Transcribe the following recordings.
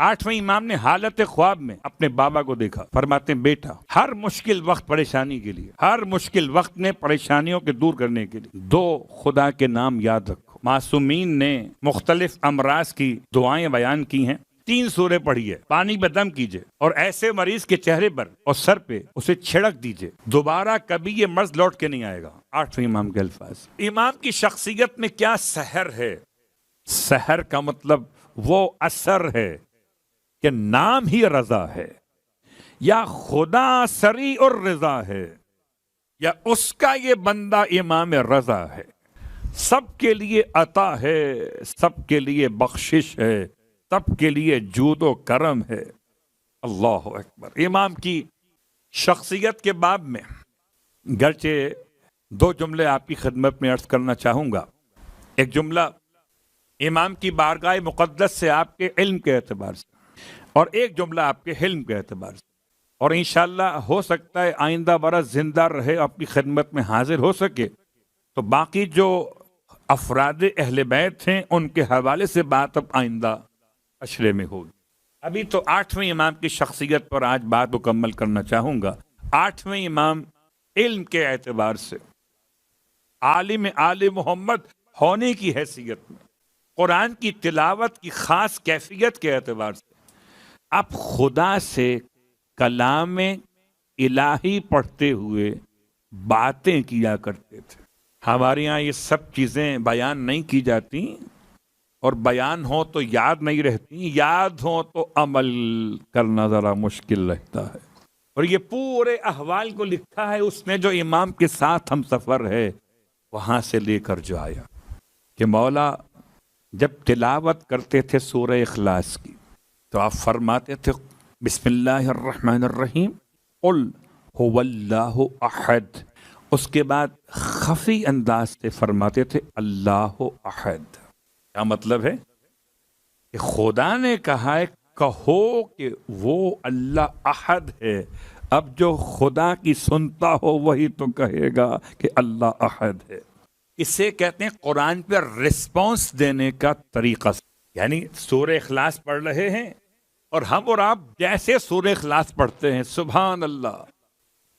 8ویں امام نے حالت خواب میں اپنے بابا کو دیکھا، فرماتے ہیں بیٹا ہر مشکل وقت پریشانی کے لیے، ہر مشکل وقت میں پریشانیوں کے دور کرنے کے لیے 2 خدا کے نام یاد رکھو۔ معصومین نے مختلف امراض کی دعائیں بیان کی ہیں، 3 سورے پڑھیے، پانی پہ دم کیجئے اور ایسے مریض کے چہرے پر اور سر پہ اسے چھڑک دیجئے، دوبارہ کبھی یہ مرض لوٹ کے نہیں آئے گا۔ 8ویں امام کے الفاظ۔ امام کی شخصیت میں کیا سحر ہے؟ سحر کا مطلب وہ اثر ہے کہ نام ہی رضا ہے، یا خدا سری اور رضا ہے، یا اس کا یہ بندہ امام رضا ہے، سب کے لیے عطا ہے، سب کے لیے بخشش ہے، سب کے لیے جود و کرم ہے۔ اللہ اکبر۔ امام کی شخصیت کے باب میں گرچہ 2 جملے آپ کی خدمت میں عرض کرنا چاہوں گا۔ ایک جملہ امام کی بارگاہ مقدس سے آپ کے علم کے اعتبار سے، اور ایک جملہ آپ کے حلم کے اعتبار سے، اور انشاءاللہ ہو سکتا ہے آئندہ برس زندہ رہے، آپ کی خدمت میں حاضر ہو سکے تو باقی جو افراد اہل بیت ہیں ان کے حوالے سے بات اب آئندہ اشرے میں ہوگی۔ ابھی تو 8ویں امام کی شخصیت پر آج بات مکمل کرنا چاہوں گا۔ 8ویں امام علم کے اعتبار سے، عالم آل محمد ہونے کی حیثیت میں، قرآن کی تلاوت کی خاص کیفیت کے اعتبار سے، اب خدا سے کلام الہی پڑھتے ہوئے باتیں کیا کرتے تھے۔ ہمارے یہاں یہ سب چیزیں بیان نہیں کی جاتی، اور بیان ہو تو یاد نہیں رہتی، یاد ہو تو عمل کرنا ذرا مشکل رہتا ہے۔ اور یہ پورے احوال کو لکھا ہے اس نے جو امام کے ساتھ ہم سفر ہے وہاں سے لے کر جو آیا، کہ مولا جب تلاوت کرتے تھے سورہ اخلاص کی تو آپ فرماتے تھے بسم اللہ الرحمن الرحیم قل هو اللہ احد، اس کے بعد خفی انداز سے فرماتے تھے اللہ احد۔ کیا مطلب ہے؟ کہ خدا نے کہا ہے کہو کہ وہ اللہ احد ہے، اب جو خدا کی سنتا ہو وہی تو کہے گا کہ اللہ احد ہے۔ اسے کہتے ہیں قرآن پہ رسپانس دینے کا طریقہ، یعنی سورہ اخلاص پڑھ رہے ہیں اور ہم اور آپ جیسے سورہ اخلاص پڑھتے ہیں، سبحان اللہ،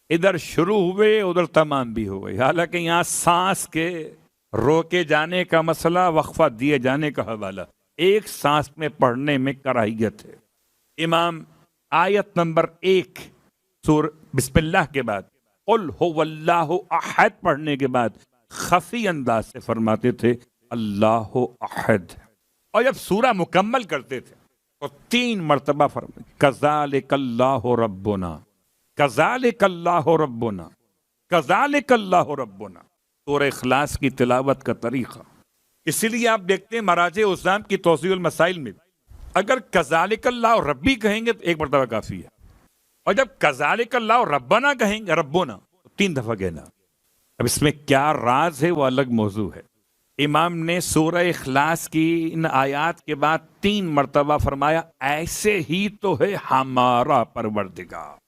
ادھر شروع ہوئے ادھر تمام بھی ہوئے، حالانکہ یہاں سانس کے روکے جانے کا مسئلہ، وقفہ دیے جانے کا حوالہ، ایک سانس میں پڑھنے میں کراہیت ہے۔ امام آیت نمبر 1 سورہ بسم اللہ کے بعد قل هو اللہ احد پڑھنے کے بعد خفی انداز سے فرماتے تھے اللہ احد، اور جب سورہ مکمل کرتے تھے تو 3 مرتبہ فرماتے کذالک اللہ ربنا، کذالک اللہ ربنا، کذالک اللہ ربنا۔ سورہ اخلاص کی تلاوت کا طریقہ، اسی لیے آپ دیکھتے ہیں مراجع عظام کی توضیح المسائل میں اگر کذالک اللہ ربی کہیں گے تو 1 مرتبہ کافی ہے، اور جب کذالک اللہ ربنا کہیں گے، ربنا، تو 3 دفعہ کہنا۔ اب اس میں کیا راز ہے وہ الگ موضوع ہے۔ امام نے سورہ اخلاص کی ان آیات کے بعد 3 مرتبہ فرمایا ایسے ہی تو ہے ہمارا پروردگار۔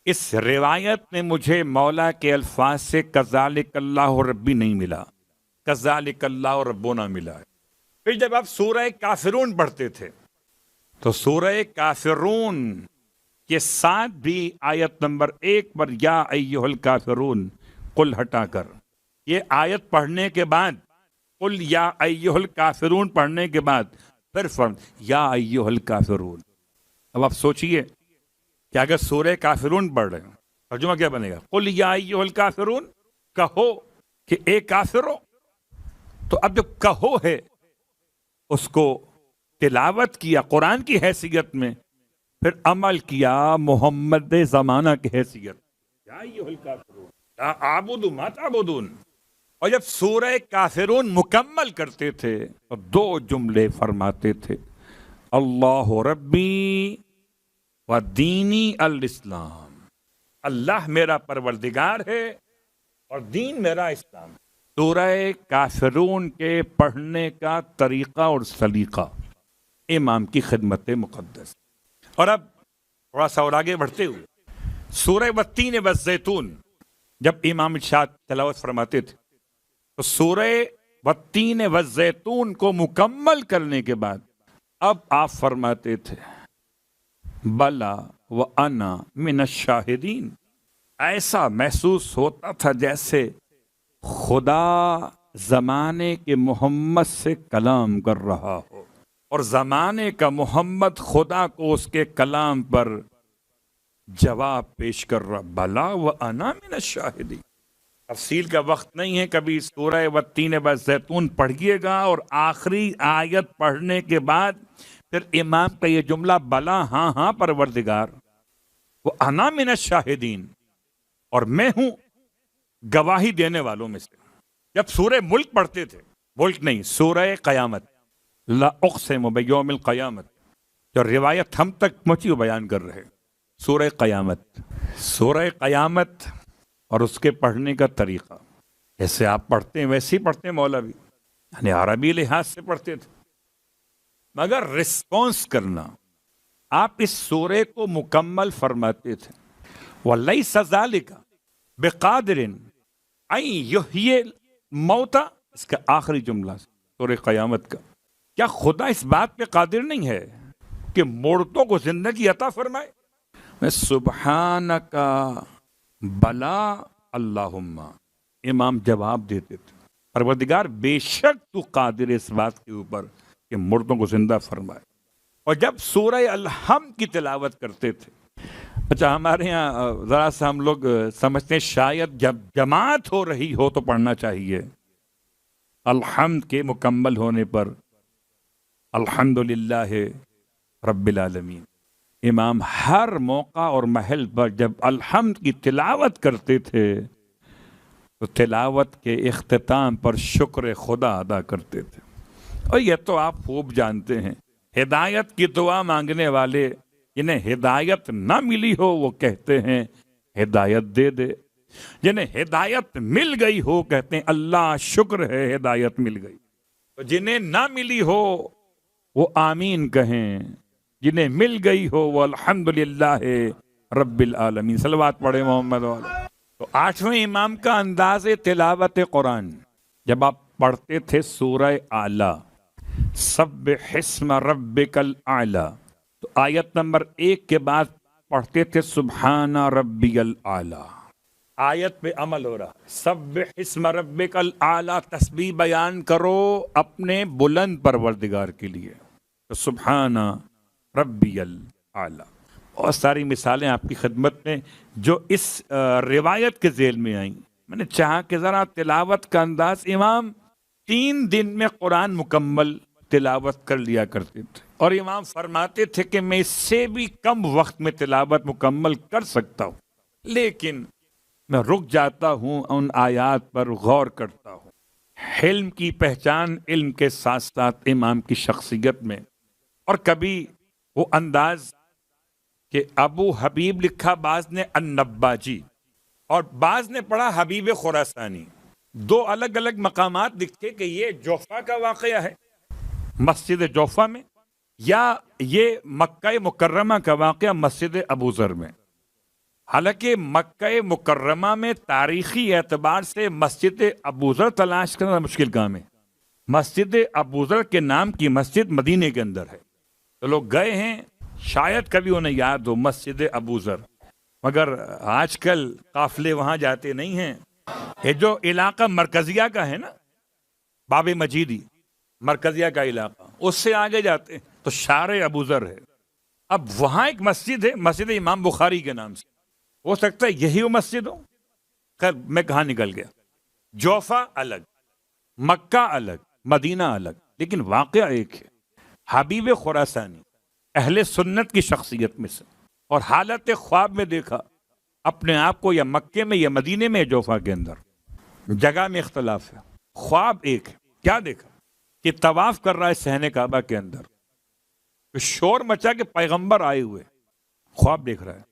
اس روایت میں مجھے مولا کے الفاظ سے کذالک اللہ ربی نہیں ملا، کذالک اللہ ربنا ملا ہے۔ پھر جب آپ سورہ کافرون پڑھتے تھے تو سورہ کافرون کے ساتھ بھی آیت نمبر 1 پر یا ایھا الکافرون قل ہٹا کر، یہ آیت پڑھنے کے بعد قل یا ایھا الکافرون پڑھنے کے بعد پھر یا ایھا الکافرون۔ اب آپ سوچئے کہ اگر سورہ کافرون پڑھ رہے ہیں ترجمہ کیا بنے گا؟ قل یا ایھا الکافرون، کہو کہ اے کافرو۔ تو اب جو کہو ہے اس کو تلاوت کیا قرآن کی حیثیت میں، پھر عمل کیا محمد زمانہ کی حیثیت، یا ایھا الکافرون لا اعبد ما تعبدون۔ اور جب سورہ کافرون مکمل کرتے تھے تو 2 جملے فرماتے تھے اللہ ربی و دینی الاسلام، اللہ میرا پروردگار ہے اور دین میرا اسلام۔ سورہ کافرون کے پڑھنے کا طریقہ اور سلیقہ امام کی خدمت مقدس۔ اور اب تھوڑا سا اور آگے بڑھتے ہوئے سورہ والتین والزیتون جب امام ارشاد تلاوت فرماتے تھے تو سورہ والتین والزیتون کو مکمل کرنے کے بعد اب آپ فرماتے تھے بلا وانا من الشاہدین، ایسا محسوس ہوتا تھا جیسے خدا زمانے کے محمد سے کلام کر رہا ہو اور زمانے کا محمد خدا کو اس کے کلام پر جواب پیش کر رہا۔ بلا وانا من الشاہدین، تفصیل کا وقت نہیں ہے، کبھی سورہ والتین والزیتون پڑھیے گا اور آخری آیت پڑھنے کے بعد پھر امام کا یہ جملہ بلا ہاں ہاں پروردگار وانا من الشاہدین، اور میں ہوں گواہی دینے والوں میں سے۔ جب سورہ ملک پڑھتے تھے، ملک نہیں، سورہ قیامت، لا اقسم بیوم القیامت، جو روایت ہم تک پہنچی وہ بیان کر رہے، سورہ قیامت، سورہ قیامت اور اس کے پڑھنے کا طریقہ جیسے آپ پڑھتے ہیں ویسے ہی پڑھتے ہیں مولوی، یعنی عربی لحاظ سے پڑھتے تھے، مگر رسپانس کرنا، آپ اس سورے کو مکمل فرماتے تھے۔ وَلَيْسَ ذَلِكَ بِقَادِرٍ أَن يُحْيِيَ الْمَوْتَى، اس کا آخری جملہ سورہ قیامت کا، کیا خدا اس بات پہ قادر نہیں ہے کہ مردوں کو زندگی عطا فرمائے؟ میں سبحانک بلا اللہم، امام جواب دیتے تھے پروردگار بے شک تو قادر اس بات کے اوپر کہ مردوں کو زندہ فرمائے۔ اور جب سورہ الحمد کی تلاوت کرتے تھے، اچھا ہمارے یہاں ذرا سا ہم لوگ سمجھتے ہیں شاید جب جماعت ہو رہی ہو تو پڑھنا چاہیے، الحمد کے مکمل ہونے پر الحمدللہ رب العالمین، امام ہر موقع اور محل پر جب الحمد کی تلاوت کرتے تھے تو تلاوت کے اختتام پر شکر خدا ادا کرتے تھے۔ اور یہ تو آپ خوب جانتے ہیں، ہدایت کی دعا مانگنے والے جنہیں ہدایت نہ ملی ہو وہ کہتے ہیں ہدایت دے دے، جنہیں ہدایت مل گئی ہو کہتے ہیں اللہ شکر ہے ہدایت مل گئی، تو جنہیں نہ ملی ہو وہ آمین کہیں، جنہیں مل گئی ہو وہ الحمدللہ رب العالمین۔ صلوات پڑھے محمد والا۔ تو آٹھویں امام کا انداز تلاوت قرآن، جب آپ پڑھتے تھے سورہ اعلیٰ، سبح اسم ربک الاعلی، تو آیت نمبر 1 کے بعد پڑھتے تھے سبحان ربی الاعلی، آیت پہ عمل ہو رہا، سبح اسم ربک الاعلی، تسبیح بیان کرو اپنے بلند پروردگار کے لیے، تو سبحان ربی الاعلی۔ بہت ساری مثالیں آپ کی خدمت میں جو اس روایت کے ذیل میں آئیں۔ میں نے چاہا کہ ذرا تلاوت کا انداز، امام 3 دن میں قرآن مکمل تلاوت کر لیا کرتے تھے، اور امام فرماتے تھے کہ میں اس سے بھی کم وقت میں تلاوت مکمل کر سکتا ہوں، لیکن میں رک جاتا ہوں، ان آیات پر غور کرتا ہوں۔ حلم کی پہچان علم کے ساتھ ساتھ امام کی شخصیت میں، اور کبھی وہ انداز کہ ابو حبیب لکھا بعض نے النباجی اور بعض نے پڑھا حبیب خراسانی، 2 الگ الگ مقامات لکھتے کہ یہ جوفا کا واقعہ ہے، مسجد جوفا میں، یا یہ مکہ مکرمہ کا واقعہ مسجد ابو ذر میں۔ حالانکہ مکہ مکرمہ میں تاریخی اعتبار سے مسجد ابو ذر تلاش کرنا مشکل کام ہے، مسجد ابو ذر کے نام کی مسجد مدینے کے اندر ہے، تو لوگ گئے ہیں، شاید کبھی انہیں یاد ہو مسجد ابو ذر، مگر آج کل قافلے وہاں جاتے نہیں ہیں۔ یہ جو علاقہ مرکزیہ کا ہے نا، باب مجیدی مرکزیہ کا علاقہ، اس سے آگے جاتے ہیں تو شارع ابو ذر ہے۔ اب وہاں ایک مسجد ہے، مسجد امام بخاری کے نام سے، ہو سکتا ہے یہی وہ مسجد ہو، خیر میں کہاں نکل گیا۔ جوفا الگ، مکہ الگ، مدینہ الگ، لیکن واقعہ ایک ہے۔ حبیب خراسانی اہل سنت کی شخصیت میں سے، اور حالت خواب میں دیکھا اپنے آپ کو یا مکے میں یا مدینے میں، جوفا کے اندر، جگہ میں اختلاف ہے، خواب ایک ہے۔ کیا دیکھا کہ طواف کر رہا ہے صحن کعبہ کے اندر، شور مچا کہ پیغمبر آئے ہوئے، خواب دیکھ رہا ہے،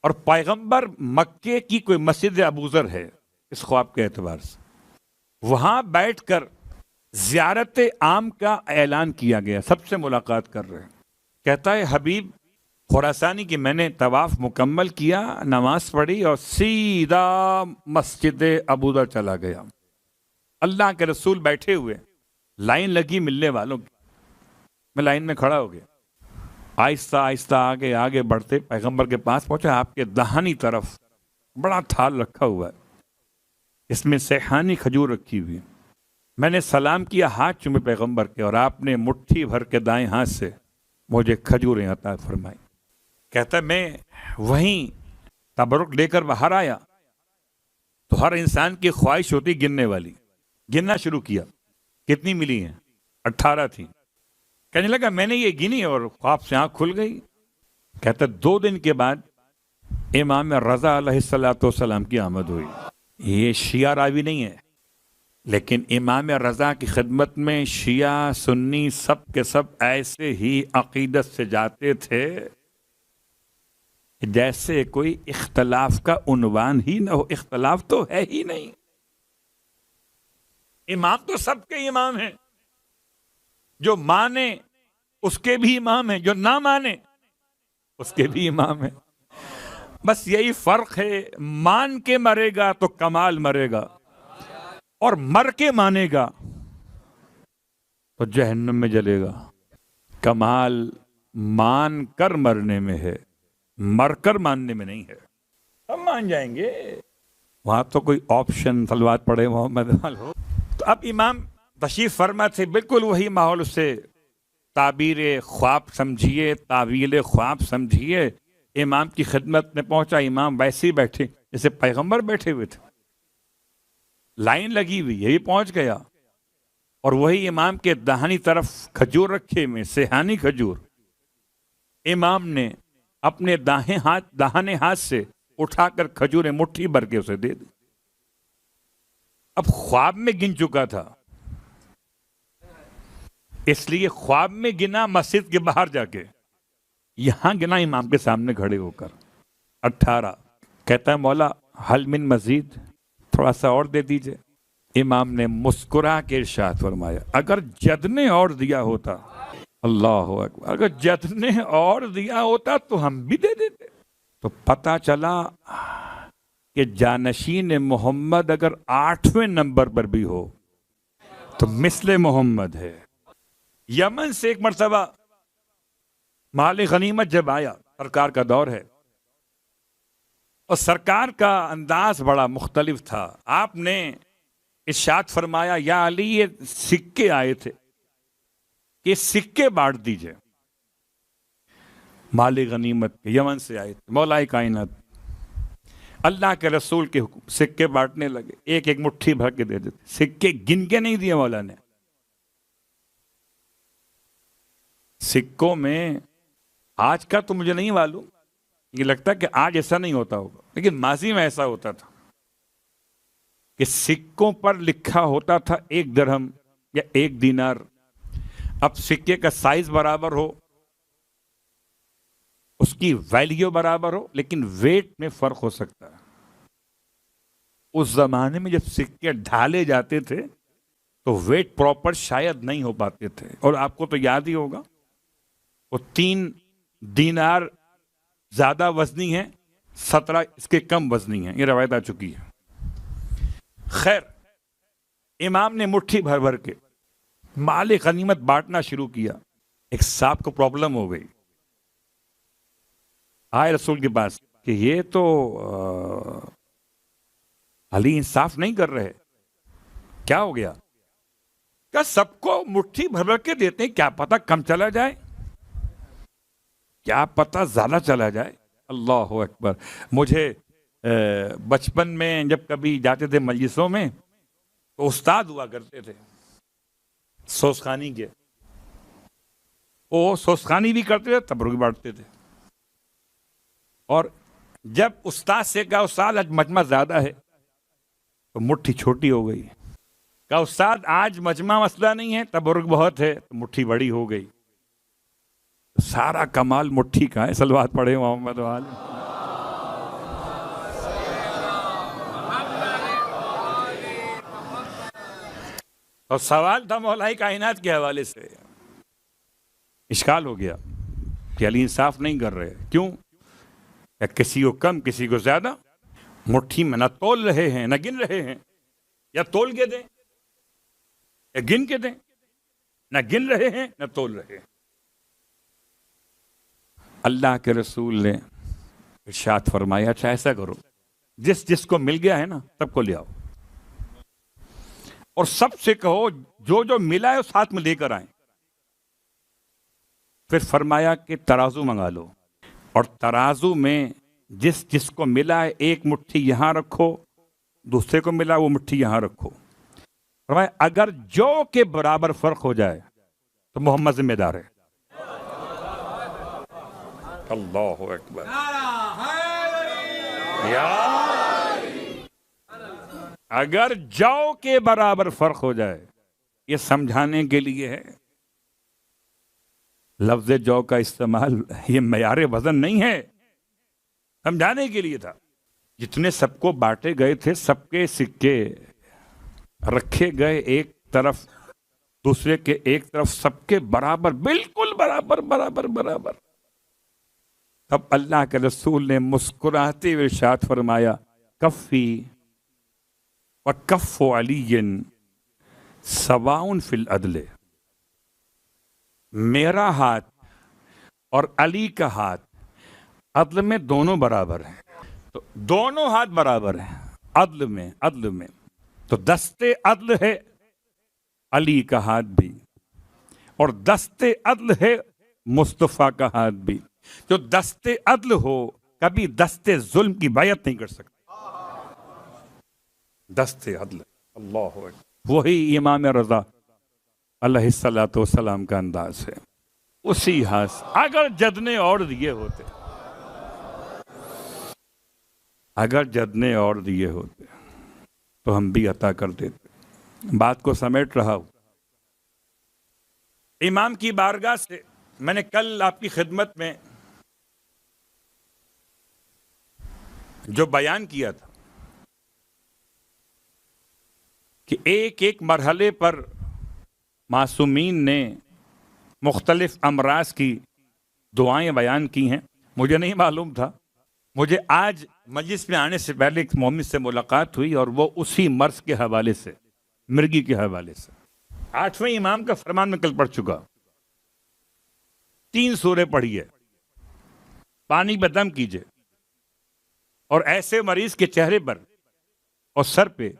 اور پیغمبر مکے کی کوئی مسجد ابو ذر ہے اس خواب کے اعتبار سے، وہاں بیٹھ کر زیارت عام کا اعلان کیا گیا، سب سے ملاقات کر رہے ہیں۔ کہتا ہے حبیب خراسانی کی میں نے طواف مکمل کیا، نماز پڑھی اور سیدھا مسجد ابو ذر چلا گیا۔ اللہ کے رسول بیٹھے ہوئے، لائن لگی ملنے والوں کی، میں لائن میں کھڑا ہو گیا۔ آہستہ آہستہ آگے آگے بڑھتے پیغمبر کے پاس پہنچا. آپ کے دہانی طرف بڑا تھال رکھا ہوا ہے, اس میں سیحانی کھجور رکھی ہوئی. میں نے سلام کیا, ہاتھ چومے پیغمبر کے, اور آپ نے مٹھی بھر کے دائیں ہاتھ سے مجھے کھجوریں عطا فرمائی. کہتا ہے میں وہیں تبرک لے کر باہر آیا تو ہر انسان کی خواہش ہوتی گننے والی. گننا شروع کیا, کتنی ملی ہیں؟ 18 تھی. کہنے لگا میں نے یہ گنی اور خواب سے آنکھ کھل گئی. کہتا 2 دن کے بعد امام رضا علیہ السلام کی آمد ہوئی. یہ شیعہ راوی نہیں ہے, لیکن امام رضا کی خدمت میں شیعہ سنی سب کے سب ایسے ہی عقیدت سے جاتے تھے جیسے کوئی اختلاف کا عنوان ہی نہ ہو. اختلاف تو ہے ہی نہیں, امام تو سب کے امام ہیں. جو مانے اس کے بھی امام ہیں, جو نہ مانے اس کے بھی امام ہیں. بس یہی فرق ہے, مان کے مرے گا تو کمال مرے گا, اور مر کے مانے گا تو جہنم میں جلے گا. کمال مان کر مرنے میں ہے, مر کر ماننے میں نہیں ہے. ہم مان جائیں گے, وہاں تو کوئی آپشن صلوات پڑھے محمد ہو. تو اب امام تشریف فرما تھے, بالکل وہی ماحول سے تعبیر خواب سمجھیے, تعویل خواب سمجھیے. امام کی خدمت میں پہنچا, امام ویسے ہی بیٹھے جیسے پیغمبر بیٹھے ہوئے تھے, لائن لگی ہوئی, یہی پہنچ گیا. اور وہی امام کے دہانی طرف کھجور رکھے میں سیحانی کھجور. امام نے اپنے داہنے ہاتھ سے اٹھا کر کھجوریں مٹھی بھر کے اسے دے دی. اب خواب میں گن چکا تھا, اس لیے خواب میں گنا مسجد کے باہر جا کے, یہاں گنا امام کے سامنے کھڑے ہو کر 18. کہتا ہے مولا حل من مزید, تھوڑا سا اور دے دیجئے. امام نے مسکرا کے ارشاد فرمایا اگر جد نے اور دیا ہوتا, اللہ اکبر, اگر جد نے اور دیا ہوتا تو ہم بھی دے دیتے. تو پتہ چلا کہ جانشین محمد اگر 8ویں نمبر پر بھی ہو تو مثل محمد ہے. یمن سے ایک مرتبہ مال غنیمت جب آیا, سرکار کا دور ہے, اور سرکار کا انداز بڑا مختلف تھا. آپ نے ارشاد فرمایا یا علی یہ سکے آئے تھے, کہ سکے بانٹ دیجئے. مال غنیمت یمن سے آئے تھے, مولا کائنات اللہ کے رسول کے حکم, سکے بانٹنے لگے, ایک ایک مٹھی بھر کے دے دیتے. سکے گن کے نہیں دیے مولا نے. سکوں میں آج کا تو مجھے نہیں معلوم, یہ لگتا ہے کہ آج ایسا نہیں ہوتا ہوگا, لیکن ماضی میں ایسا ہوتا تھا کہ سکوں پر لکھا ہوتا تھا 1 درہم یا 1 دینار. اب سکے کا سائز برابر ہو, اس کی ویلیو برابر ہو, لیکن ویٹ میں فرق ہو سکتا ہے. اس زمانے میں جب سکے ڈھالے جاتے تھے تو ویٹ پراپر شاید نہیں ہو پاتے تھے. اور آپ کو تو یاد ہی ہوگا وہ 3 دینار زیادہ وزنی ہیں, 17 اس کے کم وزنی ہیں, یہ روایت آ چکی ہے. خیر, امام نے مٹھی بھر بھر کے مال غنیمت بانٹنا شروع کیا. ایک صاحب کو پرابلم ہو گئی, آئے رسول کے پاس کہ یہ تو علی انصاف نہیں کر رہے, کیا ہو گیا؟ کیا سب کو مٹھی بھر بھر کے دیتے ہیں, کیا پتہ کم چلا جائے, کیا پتہ زیادہ چلا جائے. اللہ اکبر. مجھے بچپن میں جب کبھی جاتے تھے مجلسوں میں تو استاد ہوا کرتے تھے سوسخانی کے, وہ سوسخانی بھی کرتے تھے, تبرک بھی بانٹتے تھے. اور جب استاد سے کہا استاد آج مجمع زیادہ ہے تو مٹھی چھوٹی ہو گئی. کہا استاد آج مجمع مسئلہ نہیں ہے, تبرک بہت ہے, تو مٹھی بڑی ہو گئی. سارا کمال مٹھی کا ہے. صلوات پڑھے محمد والے. اور سوال تھا مولا کائنات کے حوالے سے, اشکال ہو گیا کہ علی انصاف نہیں کر رہے. کیوں؟ یا کسی کو کم کسی کو زیادہ, مٹھی میں نہ تول رہے ہیں نہ گن رہے ہیں. یا تول کے دیں یا گن کے دیں, نہ گن رہے ہیں نہ تول رہے ہیں. اللہ کے رسول نے ارشاد فرمایا اچھا ایسا کرو، جس کو مل گیا ہے نا سب کو لے آؤ، اور سب سے کہو جو ملا ہے وہ ساتھ میں لے کر آئیں۔ پھر فرمایا کہ ترازو منگا لو، اور ترازو میں جس کو ملا ہے ایک مٹھی یہاں رکھو، دوسرے کو ملا وہ مٹھی یہاں رکھو۔ فرمایا اگر جو کے برابر فرق ہو جائے تو محمد ذمہ دار ہے۔ اللہ اکبر، اگر جو کے برابر فرق ہو جائے، یہ سمجھانے کے لیے ہے۔ لفظ جو کا استعمال یہ معیار وزن نہیں ہے، سمجھانے کے لیے تھا۔ جتنے سب کو بانٹے گئے تھے سب کے سکے رکھے گئے ایک طرف، دوسرے کے ایک طرف، سب کے برابر، بالکل برابر برابر برابر۔ تب اللہ کے رسول نے مسکراتے ہوئے ارشاد فرمایا کفی وکف علی سواء فی العدل، میرا ہاتھ اور علی کا ہاتھ عدل میں دونوں برابر ہیں۔ تو دونوں ہاتھ برابر ہیں عدل میں تو دستے عدل ہے علی کا ہاتھ بھی، اور دستے عدل ہے مصطفیٰ کا ہاتھ بھی۔ جو دستے عدل ہو کبھی دستے ظلم کی بیعت نہیں کر سکتا۔ دستے عدل، اللہ اکبر، وہی امام رضا علیہ الصلوۃ والسلام کا انداز ہے۔ اسی ہاتھ سے اگر جدنے اور دیے ہوتے، اگر جدنے اور دیے ہوتے تو ہم بھی عطا کر دیتے۔ بات کو سمیٹ رہا ہوں۔ امام کی بارگاہ سے میں نے کل آپ کی خدمت میں جو بیان کیا تھا کہ ایک ایک مرحلے پر معصومین نے مختلف امراض کی دعائیں بیان کی ہیں، مجھے نہیں معلوم تھا۔ مجھے آج مجلس میں آنے سے پہلے ایک مومن سے ملاقات ہوئی اور وہ اسی مرض کے حوالے سے، مرگی کے حوالے سے، 8ویں امام کا فرمان میں کل پڑھ چکا، 3 سورے پڑھیے، پانی پہ دم کیجئے، اور ایسے مریض کے چہرے پر اور سر پہ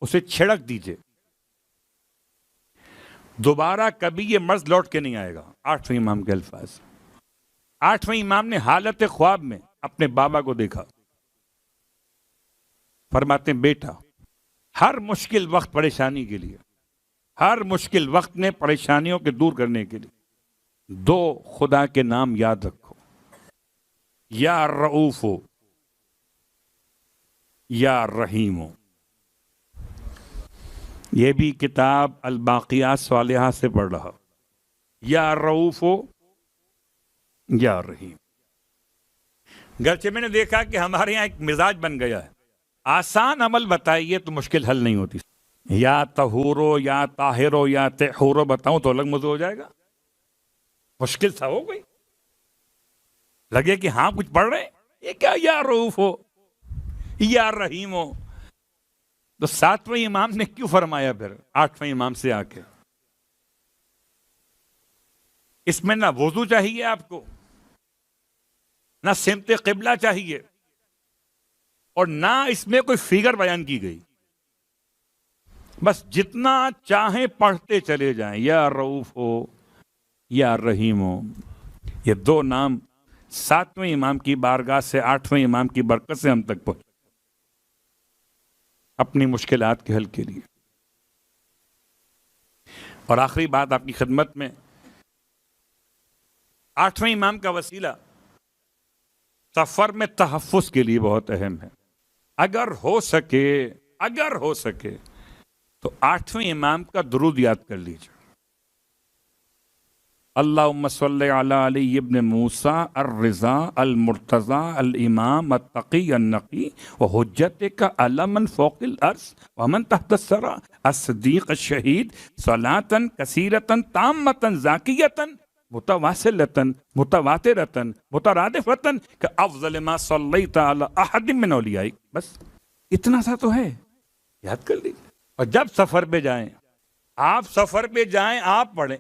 اسے چھڑک دیجئے، دوبارہ کبھی یہ مرض لوٹ کے نہیں آئے گا۔ 8ویں امام کے الفاظ۔ 8ویں امام نے حالت خواب میں اپنے بابا کو دیکھا، فرماتے ہیں بیٹا ہر مشکل وقت پریشانی کے لیے، ہر مشکل وقت میں پریشانیوں کے دور کرنے کے لیے 2 خدا کے نام یاد رکھو، یا رؤوف ہو یا رحیم ہو۔ یہ بھی کتاب الباقیات صالحہ سے پڑھ رہا، یا رؤوف ہو یا رحیم۔ گرچہ میں نے دیکھا کہ ہمارے یہاں ایک مزاج بن گیا ہے، آسان عمل بتائیے تو مشکل حل نہیں ہوتی، یا طہورو یا طاہرو یا طہورو بتاؤں تو الگ موضوع ہو جائے گا، مشکل تھا ہو گئی، لگے کہ ہاں کچھ پڑھ رہے ہیں، یہ کیا یا رؤوف ہو یا رحیم ہو۔ تو 7ویں امام نے کیوں فرمایا پھر 8ویں امام سے آ کے؟ اس میں نہ وضو چاہیے آپ کو، نہ سمت قبلہ چاہیے، اور نہ اس میں کوئی فگر بیان کی گئی، بس جتنا چاہیں پڑھتے چلے جائیں، یا رؤوف ہو یا رحیم ہو۔ یہ 2 نام 7ویں امام کی بارگاہ سے 8ویں امام کی برکت سے ہم تک پہنچے اپنی مشکلات کے حل کے لیے۔ اور آخری بات آپ کی خدمت میں، 8ویں امام کا وسیلہ سفر میں تحفظ کے لیے بہت اہم ہے۔ اگر ہو سکے تو 8ویں امام کا درود یاد کر لیجیے، اللہم صلی علی علی ابن موسیٰ الرضا المرتضی الامام التقی النقی وحجتک علی من فوق الارض ومن تحت الثری الصدیق الشہید صلاۃ کثیرۃ تامۃ زاکیۃ متواصلۃ متواترۃ مترادفۃ کافضل ما صلیت علی احد من اولیائک۔ بس اتنا سا تو ہے، یاد کر لیجیے۔ اور جب سفر پہ جائیں، آپ سفر پہ جائیں آپ پڑھیں،